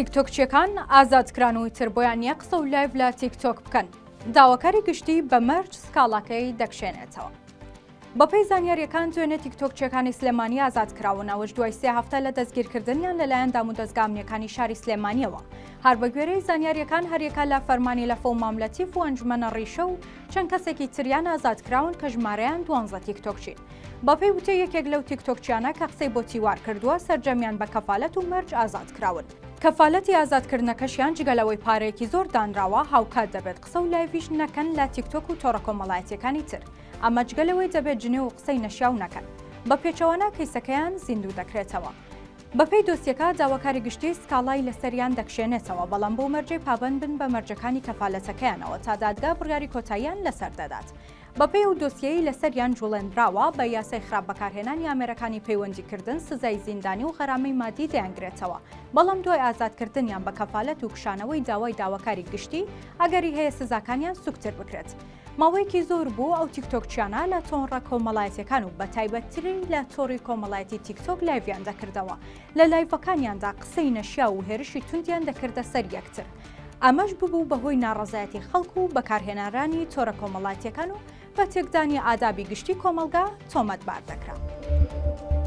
تیکتۆکچیەکان ئازادکرانەوەی تر بۆیان یەک قسە و لایڤ لە تیکتۆک بکەن. داواکاری گشتی بە مەرج سکاڵاکەی دەکشێنێتەوە. بەپێی زانیاریەکان دوێنێ تیکتۆکچیەکانی سلێمانی ئازادکراونەوەش دوای 3 هەفتە لە دەستگیرکردنیان لەلایەن دامودەستگامنیەکانی شاری سلێمانیەوە. هەر بە گوێرەی زانیاریەکان هەریەکە لە فەرمانی لەفە و ماملەتیف و ئەنجومەنە ڕیشە و چەند کەسێکی تریان ئازادکراون کە ژمارەیان 12 تیکتۆکچین. بەپێی وتە یەکێک لەو تیکتۆکچیانە کە قسەی بۆ تیوار کردووە سەرجەمیان بە کەفالەت و مەرج ئازادکراون. کەفالەتی ئازادکردنەکەشیان جگەلەوەی پارەیەکی زۆر دانراوە هاوکات دەبێت قسە و لایڤیش نەکەن لە تیکتۆک و تۆڕە کۆمەڵایەتیەکانی تر. ئەمە جگەلەوەی دەبێت جنێ و قسەی نەشیاو نەکەن. بە پێچەوانە کەیسەکەیان زیندوو دەکرێتەوە. بەپێی دۆسیەکە داواکاری گشتی سکاڵای لەسەریان دەکشێنێتەوە بەڵام بۆ مەرجەی پابەند بن بە مەرجەکانی کەفالەتەکەیانەوە تا دادگا بڕیاری کۆتاییان لەسەر دەدات. بەپێی و دۆسیەی لەسەریان جوڵێنراوە بە یاسای خراپ بەکارهێنانی ئامێرەکانی پەیوەندیکردن سزای زیندانی و غەرامەی مادی دەیانگرێتەوە. بەڵام دوای ئازادکردنیان بە کەفالەت و کشانەوەی داوای داواکاری گشتی ئەگەری هەیە سزاکانیان سوکتر بکرێت. ماوەیەکی زۆر بوو ئەو تیکتۆکچیانە لە تۆڕە کۆمەڵایەتیەکان و بە تایبەتتری لە تۆڕی کۆمەڵایەتی تیکتۆک لایڤیان دەکردەوە. لە لایڤەکانیاندا قسەی نەشیا و هێرشی توندیان دەکردە سەر یەکتر. ئەمەش ببوو بەهۆی ناڕەزایەتی خەڵک و بەکارهێنەرانی تۆڕە کۆمەڵایەتیەکان و بە تێکدانی ئادابی گشتی کۆمەلگا تۆمەتبار دەکرا.